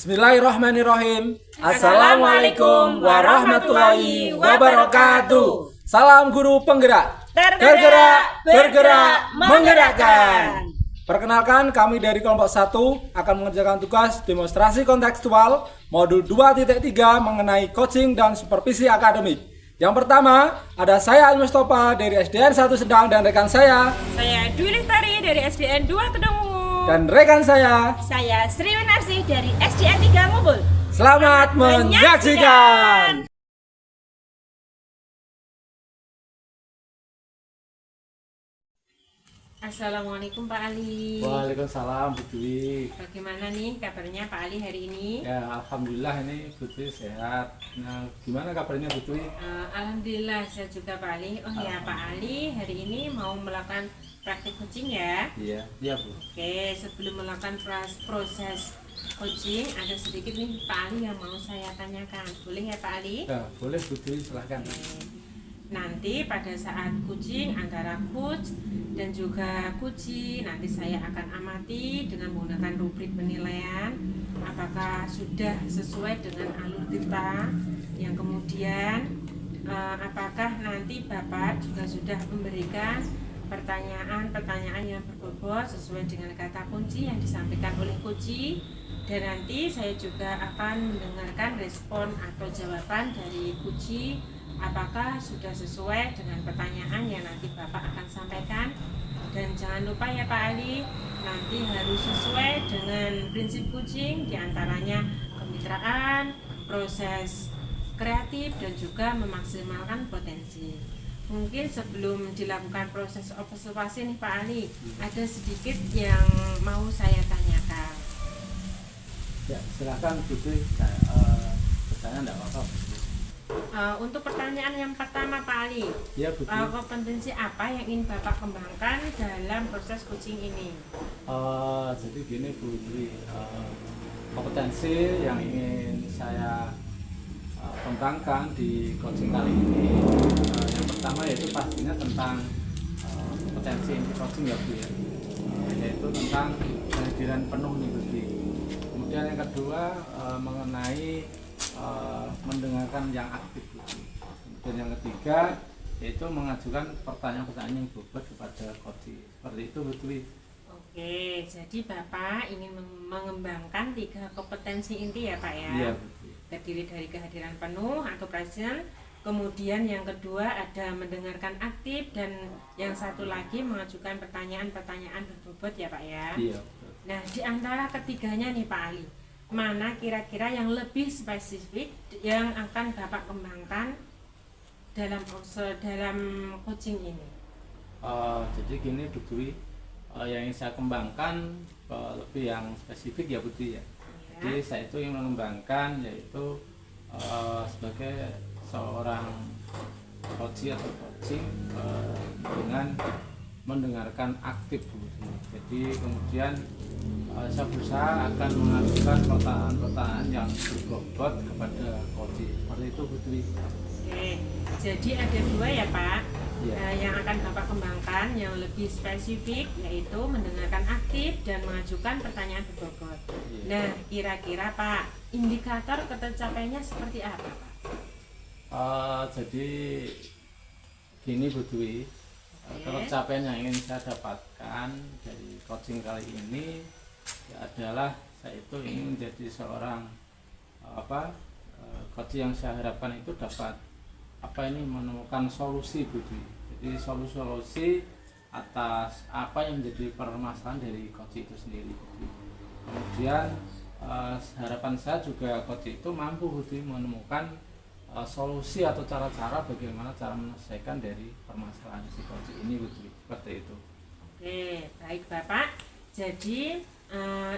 Bismillahirrahmanirrahim. Assalamualaikum warahmatullahi wabarakatuh. Salam guru penggerak. Bergerak, menggerakkan. Perkenalkan, kami dari kelompok 1 akan mengerjakan tugas demonstrasi kontekstual modul 2.3 mengenai coaching dan supervisi akademik. Yang pertama, ada saya Al-Mustafa dari SDN 1 Sedang dan rekan saya Dwi Lestari dari SDN 2 Kedung. dan rekan saya Sri Winarsi dari SDN 3 Ngubul. Selamat menyaksikan. Assalamualaikum Pak Ali. Waalaikumsalam Bu Dwi. Bagaimana nih kabarnya Pak Ali hari ini? Ya, alhamdulillah ini Bu Dwi sehat. Nah, gimana kabarnya Bu Dwi? Alhamdulillah saya juga Pak Ali. Oh ya Pak Ali, hari ini mau melakukan praktik coaching ya? Iya Bu. Oke, sebelum melakukan proses coaching, ada sedikit nih Pak Ali yang mau saya tanyakan. Boleh ya Pak Ali? Ya, boleh Bu Dwi, silahkan. Nanti pada saat coaching antara coach dan juga coachee, nanti saya akan amati dengan menggunakan rubrik penilaian apakah sudah sesuai dengan alur kita, yang kemudian apakah nanti Bapak juga sudah memberikan pertanyaan-pertanyaan yang berbobot sesuai dengan kata kunci yang disampaikan oleh coachee, dan nanti saya juga akan mendengarkan respon atau jawaban dari coachee apakah sudah sesuai dengan pertanyaan yang nanti Bapak akan sampaikan. Dan jangan lupa ya Pak Ali, nanti harus sesuai dengan prinsip coaching, diantaranya kemitraan, proses kreatif, dan juga memaksimalkan potensi. Mungkin sebelum dilakukan proses observasi nih Pak Ali, ada sedikit yang mau saya tanyakan. Ya, silakan Bu Dwi. Bertanya enggak apa-apa. Untuk pertanyaan yang pertama Pak Ali, Ya, Bu Dwi. kompetensi apa yang ingin Bapak kembangkan dalam proses coaching ini? Jadi gini Bu Dwi, kompetensi yang ingin saya kembangkan di coaching kali ini, yang pertama yaitu pastinya tentang kompetensi inti coaching ya Bu ya, yaitu tentang kehadiran penuh nih Bu Dwi. Kemudian yang kedua mengenai mendengarkan yang aktif Bu Dwi. Dan yang ketiga yaitu mengajukan pertanyaan-pertanyaan yang bobot kepada coaching. Seperti itu Bu Dwi. Oke, jadi Bapak ingin mengembangkan 3 kompetensi inti ya Pak ya? Iya Bu Dwi. Terdiri dari kehadiran penuh atau present, kemudian yang kedua ada mendengarkan aktif, dan yang satu lagi mengajukan pertanyaan-pertanyaan berbobot ya Pak ya? Iya betul. Nah, di antara ketiganya nih Pak Ali, mana kira-kira yang lebih spesifik yang akan Bapak kembangkan dalam coaching ini? Jadi gini Bu Dwi, yang ingin saya kembangkan lebih yang spesifik ya Bu Dwi ya. Jadi saya itu ingin mengembangkan yaitu sebagai seorang coach atau coaching dengan mendengarkan aktif Bu Dwi. Jadi kemudian saya berusaha akan mengajukan pertanyaan-pertanyaan yang berbobot kepada coaching. Seperti itu Bu Dwi. Oke, jadi ada 2 ya Pak. Ya. Yang akan Bapak kembangkan yang lebih spesifik yaitu mendengarkan aktif dan mengajukan pertanyaan berbobot. Ya. Nah, kira-kira Pak, indikator ketercapaiannya seperti apa Pak? Jadi gini Bu Dwi, ketercapaian yang ingin saya dapatkan dari coaching kali ini ya adalah saya itu ingin menjadi seorang coach yang saya harapkan itu dapat menemukan solusi Bu Dwi. Jadi solusi atas apa yang menjadi permasalahan dari coach itu sendiri Bu Dwi. Kemudian harapan saya juga coach itu mampu Bu Dwi menemukan solusi atau cara-cara bagaimana cara menyelesaikan dari permasalahan si coach ini Bu Dwi. Seperti itu. Oke, baik Bapak. Jadi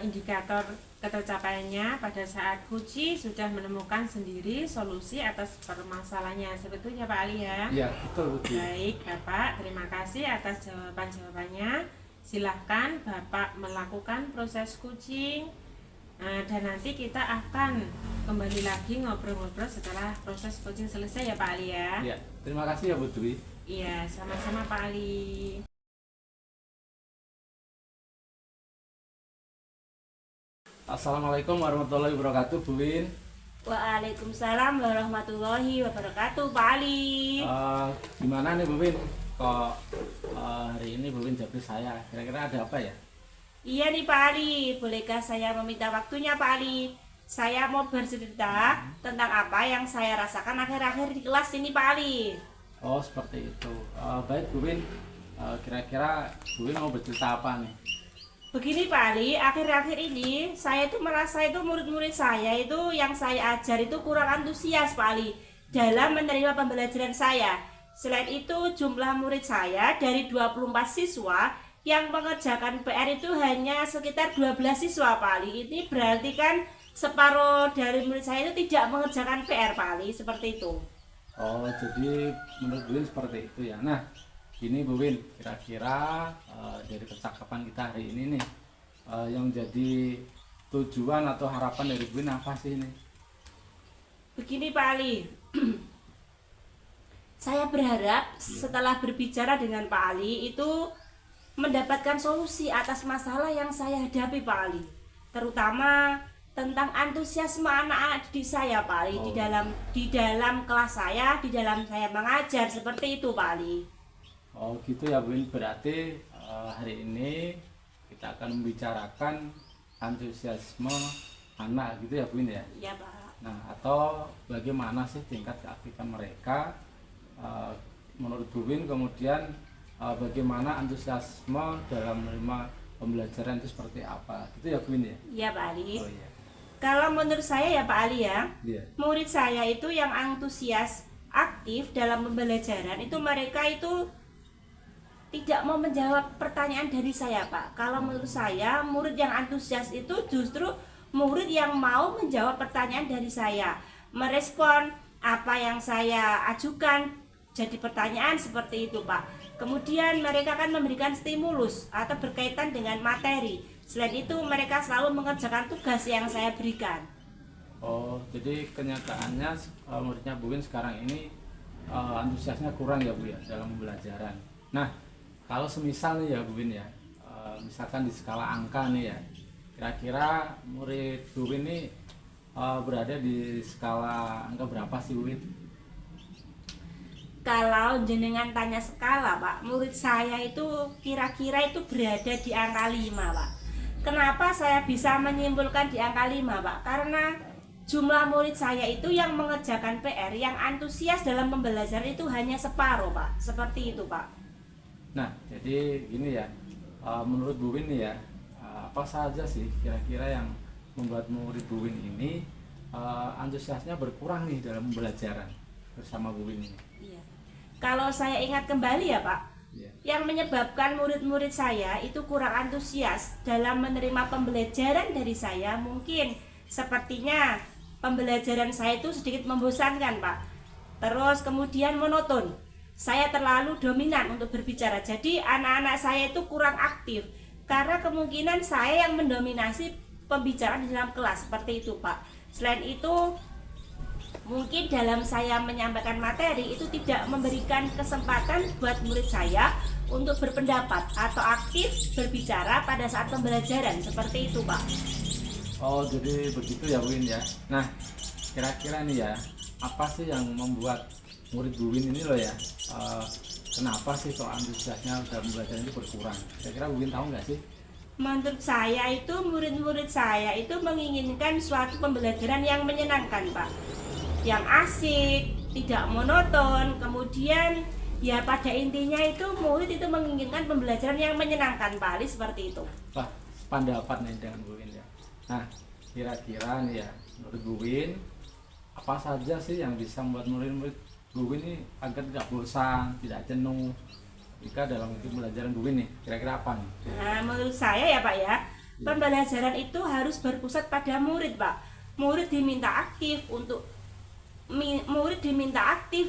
indikator ketercapaiannya pada saat coaching sudah menemukan sendiri solusi atas permasalahannya. Sebetulnya Pak Ali ya? Iya, betul Bu Dwi. Baik Bapak, terima kasih atas jawaban-jawabannya. Silahkan Bapak melakukan proses coaching, dan nanti kita akan kembali lagi ngobrol-ngobrol setelah proses coaching selesai ya Pak Ali ya? Iya, terima kasih ya Bu Dwi. Iya, sama-sama Pak Ali. Assalamualaikum warahmatullahi wabarakatuh, Bu Win. Waalaikumsalam warahmatullahi wabarakatuh, Pak Ali. Gimana nih Bu Win? Kok hari ini Bu Win jadi saya? Kira-kira ada apa ya? Iya nih Pak Ali, bolehkah saya meminta waktunya Pak Ali? Saya mau bercerita tentang apa yang saya rasakan akhir-akhir di kelas ini Pak Ali. Oh, seperti itu. Baik Bu Win. Kira-kira Bu Win mau bercerita apa nih? Begini Pak Ali, akhir-akhir ini saya itu merasa itu murid-murid saya itu yang saya ajar itu kurang antusias Pak Ali dalam menerima pembelajaran saya. Selain itu jumlah murid saya dari 24 siswa yang mengerjakan PR itu hanya sekitar 12 siswa Pak Ali. Ini berarti kan separuh dari murid saya itu tidak mengerjakan PR Pak Ali, seperti itu. Oh, jadi menurut Bu Win seperti itu ya. Nah, ini Bu Win, kira-kira dari percakapan kita hari ini nih, yang jadi tujuan atau harapan dari Bu Win apa sih ini? Begini Pak Ali, saya berharap setelah berbicara dengan Pak Ali itu mendapatkan solusi atas masalah yang saya hadapi Pak Ali, terutama tentang antusiasme anak-anak didik saya Pak Ali di dalam kelas saya, di dalam saya mengajar, seperti itu Pak Ali. Oh gitu ya Bu Win, berarti hari ini kita akan membicarakan antusiasme anak gitu ya Bu Win ya? Iya Pak. Nah, atau bagaimana sih tingkat keaktifan mereka menurut Bu Win, kemudian bagaimana antusiasme dalam menerima pembelajaran itu seperti apa gitu ya Bu Win ya? Iya Pak Ali. Oh iya. Kalau menurut saya ya Pak Ali ya, Iya. murid saya itu yang antusias aktif dalam pembelajaran itu mereka itu tidak mau menjawab pertanyaan dari saya Pak. Kalau menurut saya murid yang antusias itu justru murid yang mau menjawab pertanyaan dari saya, merespon apa yang saya ajukan jadi pertanyaan, seperti itu Pak. Kemudian mereka akan memberikan stimulus atau berkaitan dengan materi. Selain itu mereka selalu mengerjakan tugas yang saya berikan. Oh, jadi kenyataannya muridnya Bu Win sekarang ini antusiasnya kurang ya Bu ya dalam pembelajaran. Nah, kalau semisal nih ya Bu Win ya, misalkan di skala angka nih ya, kira-kira murid Bu Win ini berada di skala angka berapa sih Bu Win? Kalau jenengan tanya skala Pak, murid saya itu kira-kira itu berada di angka 5 Pak. Kenapa saya bisa menyimpulkan di angka 5 Pak? Karena jumlah murid saya itu yang mengerjakan PR, yang antusias dalam pembelajaran itu hanya separuh Pak. Seperti itu Pak. Nah, jadi gini ya, menurut Bu Win nih ya, apa saja sih kira-kira yang membuat murid Bu Win ini antusiasnya berkurang nih dalam pembelajaran bersama Bu Win ini? Iya. Kalau saya ingat kembali ya Pak, Iya. yang menyebabkan murid-murid saya itu kurang antusias dalam menerima pembelajaran dari saya, mungkin sepertinya pembelajaran saya itu sedikit membosankan Pak. Terus kemudian monoton. Saya terlalu dominan untuk berbicara. Jadi anak-anak saya itu kurang aktif karena kemungkinan saya yang mendominasi pembicaraan di dalam kelas, seperti itu Pak. Selain itu mungkin dalam saya menyampaikan materi itu tidak memberikan kesempatan buat murid saya untuk berpendapat atau aktif berbicara pada saat pembelajaran, seperti itu Pak. Oh, jadi begitu ya Bu Win ya. Nah, kira-kira nih ya, apa sih yang membuat murid Bu Win ini loh ya, kenapa sih kok antusiasnya dalam pembelajaran itu berkurang? Kira-kira Bu Win tahu nggak sih? Menurut saya itu murid-murid saya itu menginginkan suatu pembelajaran yang menyenangkan Pak, yang asik, tidak monoton. Kemudian ya pada intinya itu murid itu menginginkan pembelajaran yang menyenangkan Pak Ali, seperti itu. Wah, sependapat nih dengan Bu Win ya. Nah, kira-kira nih ya, menurut Bu Win, apa saja sih yang bisa membuat murid-murid Bu Win ini agar tidak bosan, tidak jenuh jika dalam pembelajaran Bu Win nih? Kira-kira apa nih? Nah, menurut saya ya Pak ya, pembelajaran itu harus berpusat pada murid Pak. Murid diminta aktif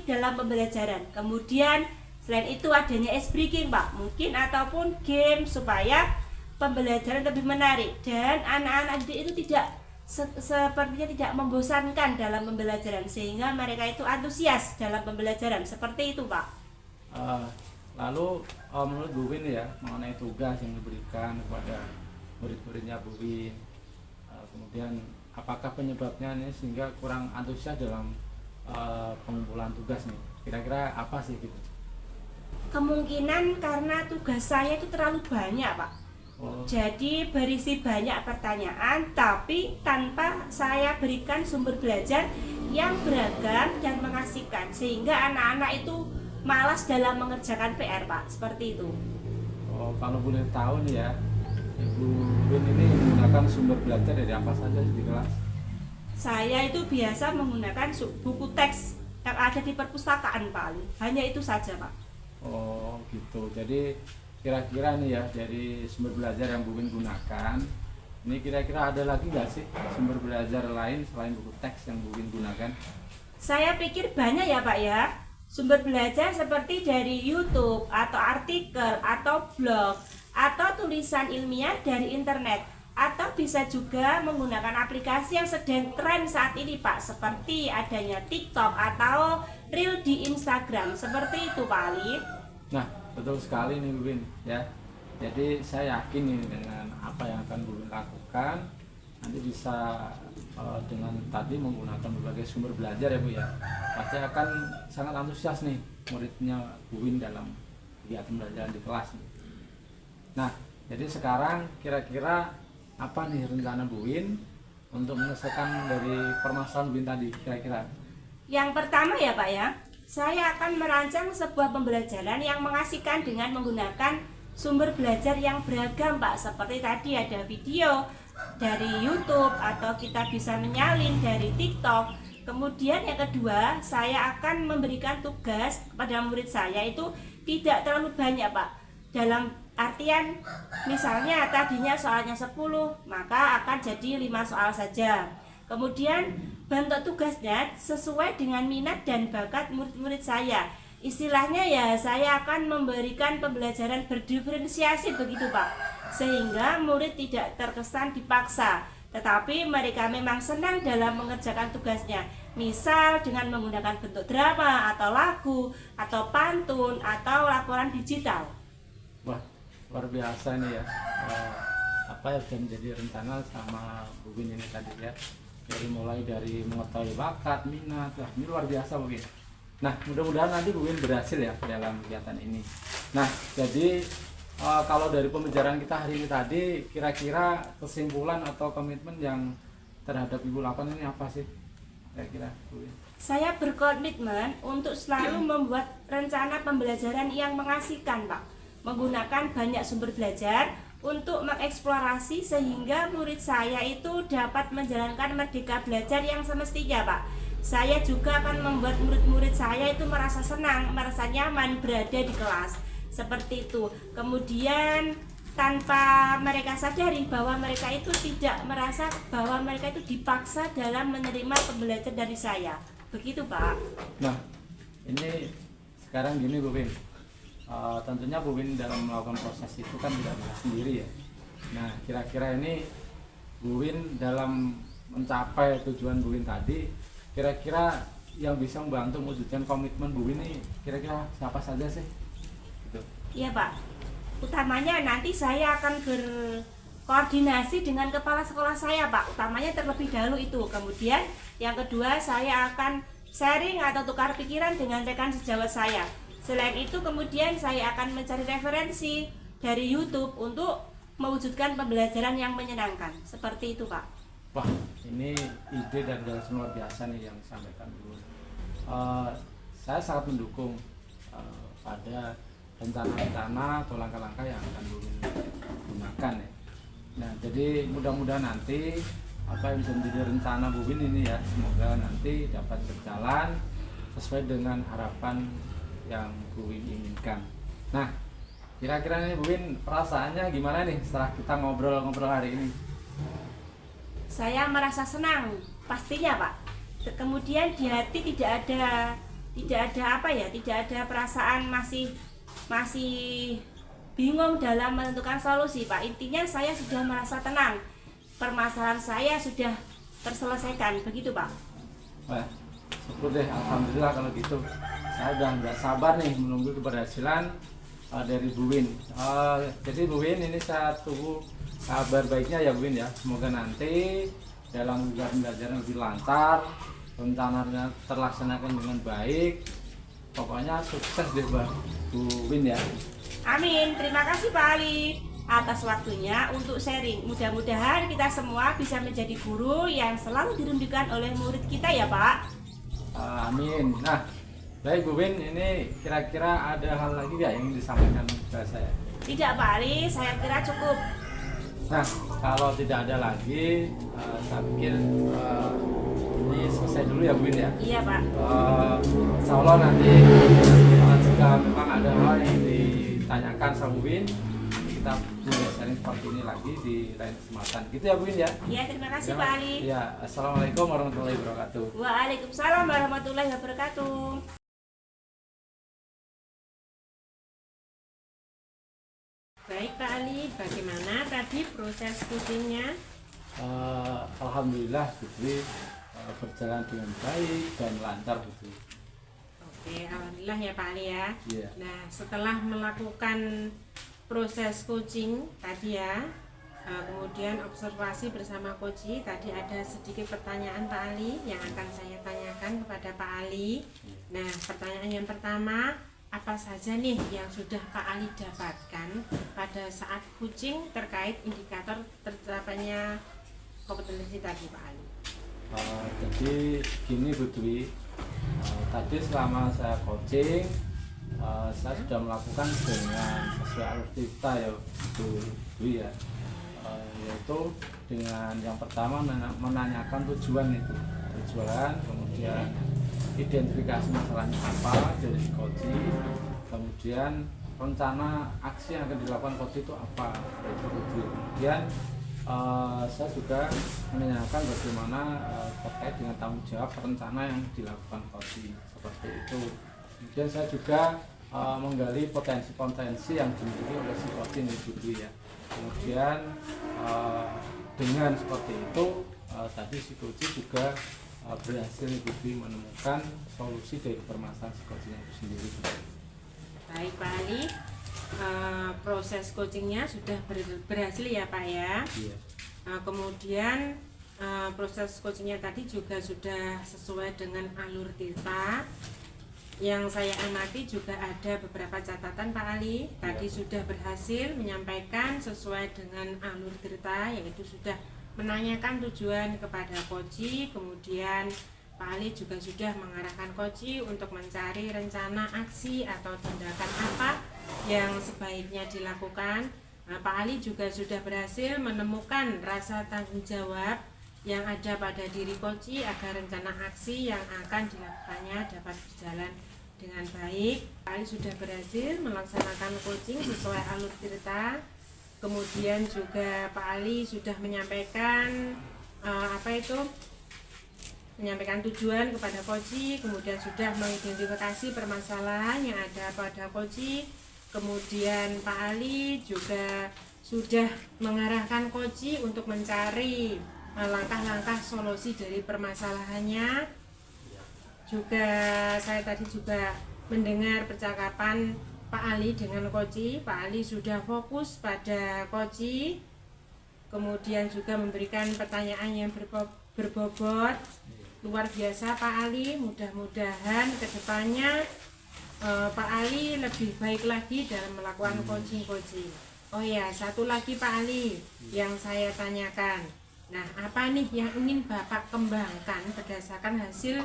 dalam pembelajaran. Kemudian selain itu adanya ice breaking Pak, mungkin ataupun game supaya pembelajaran lebih menarik dan anak-anak didik itu sepertinya tidak membosankan dalam pembelajaran sehingga mereka itu antusias dalam pembelajaran, seperti itu Pak. Lalu menurut Bu Win ya, mengenai tugas yang diberikan kepada murid-muridnya Bu Win, Kemudian apakah penyebabnya ini sehingga kurang antusias dalam pengumpulan tugas nih? Kira-kira apa sih gitu? Kemungkinan karena tugas saya itu terlalu banyak, Pak. Oh, Jadi berisi banyak pertanyaan, tapi tanpa saya berikan sumber belajar yang beragam dan mengasihkan, sehingga anak-anak itu malas dalam mengerjakan PR, Pak. Seperti itu. kalau boleh tahu nih ya, Ibu Win ini menggunakan sumber belajar dari apa saja di kelas? Saya itu biasa menggunakan buku teks yang ada di perpustakaan, Pak Ali. Hanya itu saja, Pak. Oh gitu. Jadi kira-kira nih ya dari sumber belajar yang Bu Win gunakan, ini kira-kira ada lagi nggak sih sumber belajar lain selain buku teks yang Bu Win gunakan? Saya pikir banyak ya, Pak ya. Sumber belajar seperti dari YouTube atau artikel atau blog atau tulisan ilmiah dari internet, atau bisa juga menggunakan aplikasi yang sedang tren saat ini, Pak, seperti adanya TikTok atau Reel di Instagram. Seperti itu, Pak Ali. Nah, betul sekali nih Bu Win ya. Jadi saya yakin nih dengan apa yang akan Bu Win lakukan, nanti bisa dengan tadi menggunakan berbagai sumber belajar ya Bu ya, pasti akan sangat antusias nih muridnya Bu Win dalam kegiatan belajar di kelas nih. Nah, jadi sekarang kira-kira apa nih rencana Bu Win untuk menyelesaikan dari permasalahan Bu Win tadi kira-kira? Yang pertama ya, Pak ya, saya akan merancang sebuah pembelajaran yang mengasihkan dengan menggunakan sumber belajar yang beragam, Pak. Seperti tadi ada video dari YouTube atau kita bisa menyalin dari TikTok. Kemudian yang kedua, saya akan memberikan tugas kepada murid saya itu tidak terlalu banyak, Pak. Dalam artian misalnya tadinya soalnya 10, maka akan jadi 5 soal saja. Kemudian bentuk tugasnya sesuai dengan minat dan bakat murid-murid saya. Istilahnya ya, saya akan memberikan pembelajaran berdiferensiasi begitu, Pak. Sehingga murid tidak terkesan dipaksa, tetapi mereka memang senang dalam mengerjakan tugasnya. Misal dengan menggunakan bentuk drama atau lagu atau pantun atau laporan digital. Wah, luar biasa nih ya. Apa yang sudah menjadi rencana sama Bu Win ini tadi ya. Dari mulai dari mengetahui bakat, minat, wah ini luar biasa Bu Win. Nah, mudah-mudahan nanti Bu Win berhasil ya dalam kegiatan ini. Nah, jadi kalau dari pembicaraan kita hari ini tadi, kira-kira kesimpulan atau komitmen yang terhadap Ibu lakukan ini apa sih? Kira-kira Bu Win. Saya berkomitmen untuk selalu membuat rencana pembelajaran yang mengasihkan, Pak. Menggunakan banyak sumber belajar untuk mengeksplorasi sehingga murid saya itu dapat menjalankan merdeka belajar yang semestinya, Pak. Saya juga akan membuat murid-murid saya itu merasa senang, merasa nyaman berada di kelas. Seperti itu. Kemudian tanpa mereka sadari bahwa mereka itu tidak merasa bahwa mereka itu dipaksa dalam menerima pembelajaran dari saya. Begitu, Pak. Nah, ini sekarang gini Bu Win. Tentunya Bu Win dalam melakukan proses itu kan tidak bisa sendiri ya. Nah, kira-kira ini Bu Win dalam mencapai tujuan Bu Win tadi, kira-kira yang bisa membantu mewujudkan komitmen Bu Win ini kira-kira siapa saja sih? Gitu. Iya, Pak. Utamanya nanti saya akan berkoordinasi dengan kepala sekolah saya, Pak. Utamanya terlebih dahulu itu. Kemudian yang kedua, saya akan sharing atau tukar pikiran dengan rekan sejawat saya. Selain itu kemudian saya akan mencari referensi dari YouTube untuk mewujudkan pembelajaran yang menyenangkan. Seperti itu, Pak. Wah, ini ide dan gagasan luar biasa nih yang disampaikan Bu. Saya sangat mendukung pada rencana-rencana atau langkah-langkah yang akan Bu gunakan ya. Nah, jadi mudah-mudahan nanti apa yang bisa menjadi rencana Bu Win ini ya, semoga nanti dapat berjalan sesuai dengan harapan yang Bu Win inginkan. Nah, kira-kira nih Bu Win perasaannya gimana nih setelah kita ngobrol-ngobrol hari ini? Saya merasa senang, pastinya, Pak. Kemudian di hati tidak ada apa ya, tidak ada perasaan masih bingung dalam menentukan solusi, Pak. Intinya saya sudah merasa tenang. Permasalahan saya sudah terselesaikan, begitu, Pak. Wah, syukur deh, alhamdulillah kalau gitu. Saya udah nggak sabar nih menunggu keberhasilan dari Bu Win. Jadi Bu Win ini saya tunggu kabar baiknya ya Bu Win ya, semoga nanti dalam pembelajaran lebih lancar, rencananya terlaksanakan dengan baik, pokoknya sukses deh Bu Win ya. Amin. Terima kasih Pak Ali atas waktunya untuk sharing. Mudah-mudahan kita semua bisa menjadi guru yang selalu dirindukan oleh murid kita ya Pak. Amin. Nah, baik Bu Win, ini kira-kira ada hal lagi nggak yang ingin disampaikan kepada saya? Tidak Pak Ali, saya kira cukup. Nah, kalau tidak ada lagi, saya pikir ini selesai dulu ya Bu Win ya. Iya Pak. Insya Allah nanti jika memang ada hal yang ditanyakan sama Bu Win, kita punya sharing seperti ini lagi di lain kesempatan. Gitu ya Bu Win ya. Iya, terima kasih Pak Ali. Ya, Assalamualaikum warahmatullahi wabarakatuh. Waalaikumsalam warahmatullahi wabarakatuh. Baik Pak Ali, bagaimana tadi proses kucingnya? Alhamdulillah Putri berjalan dengan baik dan lancar Putri. Oke, alhamdulillah ya Pak Ali ya. Iya. Nah, setelah melakukan proses coaching tadi ya, kemudian observasi bersama coach, tadi ada sedikit pertanyaan Pak Ali yang akan saya tanyakan kepada Pak Ali. Nah, pertanyaan yang pertama, apa saja nih yang sudah Pak Ali dapatkan pada saat coaching terkait indikator tercapainya kompetensi tadi Pak Ali? Jadi gini Bu Dwi, tadi selama saya coaching, saya sudah melakukan dengan sesuai alur kita ya Bu Dwi ya, yaitu dengan yang pertama menanyakan tujuan itu, kemudian identifikasi masalahnya apa dari si coaching, kemudian rencana aksi yang akan dilakukan coach itu apa, itu Bu Dwi. Kemudian saya juga menanyakan bagaimana terkait dengan tanggung jawab rencana yang dilakukan coaching seperti itu. Kemudian saya juga menggali potensi-potensi yang dimiliki oleh si coaching itu ya. Kemudian dengan seperti itu tadi si coaching juga berhasil menemukan solusi dari permasalahan si coaching itu sendiri. Baik Pak Ali, proses coachingnya sudah berhasil ya Pak ya. Iya. Kemudian proses coachingnya tadi juga sudah sesuai dengan alur tirta. Yang saya amati juga ada beberapa catatan Pak Ali. Tadi sudah berhasil menyampaikan sesuai dengan alur tirta, yaitu sudah menanyakan tujuan kepada coach. Kemudian Pak Ali juga sudah mengarahkan coach untuk mencari rencana aksi atau tindakan apa yang sebaiknya dilakukan. Pak Ali juga sudah berhasil menemukan rasa tanggung jawab yang ada pada diri coach agar rencana aksi yang akan dilakukannya dapat berjalan dengan baik. Pak Ali sudah berhasil melaksanakan coaching sesuai alur tirta. Kemudian juga Pak Ali sudah menyampaikan menyampaikan tujuan kepada coach, kemudian sudah mengidentifikasi permasalahan yang ada pada coach. Kemudian Pak Ali juga sudah mengarahkan coach untuk mencari langkah-langkah solusi dari permasalahannya. Juga saya tadi juga mendengar percakapan Pak Ali dengan coach. Pak Ali sudah fokus pada coach, kemudian juga memberikan pertanyaan yang berbobot. Luar biasa Pak Ali, mudah-mudahan kedepannya Pak Ali lebih baik lagi dalam melakukan coaching. Oh ya, satu lagi Pak Ali yang saya tanyakan. Nah, apa nih yang ingin Bapak kembangkan berdasarkan hasil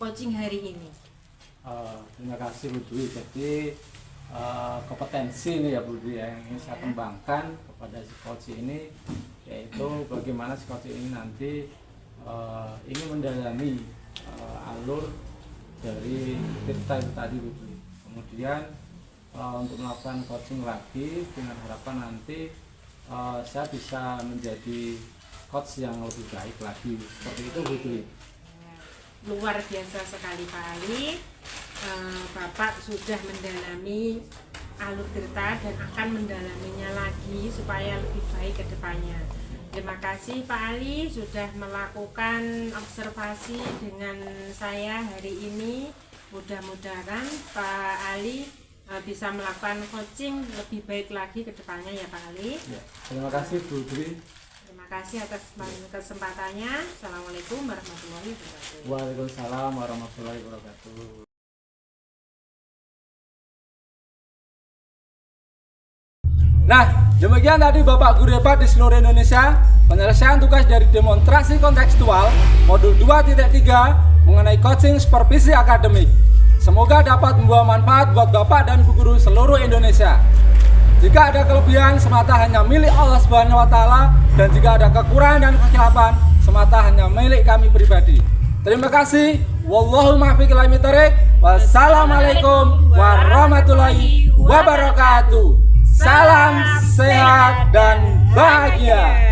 coaching hari ini? Terima kasih Bu Dwi. Jadi kompetensi ini ya Bu Dwi yang ingin saya kembangkan kepada si coach ini, yaitu bagaimana si coach ini nanti ingin mendalami alur dari tirta itu tadi Bu Dwi. Kemudian untuk melakukan coaching lagi dengan harapan nanti saya bisa menjadi coach yang lebih baik lagi, seperti itu Bu Dwi. Luar biasa sekali Pak Ali. Bapak sudah mendalami alur tirta dan akan mendalaminya lagi supaya lebih baik ke depannya. Terima kasih Pak Ali sudah melakukan observasi dengan saya hari ini. Mudah-mudahan Pak Ali bisa melakukan coaching lebih baik lagi ke depannya ya Pak Ali. Ya, terima kasih Bu Dwi. Terima kasih atas kesempatannya. Assalamualaikum warahmatullahi wabarakatuh. Waalaikumsalam warahmatullahi wabarakatuh. Nah, demikian tadi Bapak Guru Hebat di seluruh Indonesia penyelesaian tugas dari demonstrasi kontekstual modul 2.3 mengenai coaching supervisi akademik. Semoga dapat membawa manfaat buat Bapak dan Ibu Guru seluruh Indonesia. Jika ada kelebihan semata hanya milik Allah Subhanahu wa taala dan jika ada kekurangan dan kesilapan semata hanya milik kami pribadi. Terima kasih. Wallahu muwaffiq ila aqwamit thoriq. Wassalamualaikum warahmatullahi wabarakatuh. Salam sehat dan bahagia.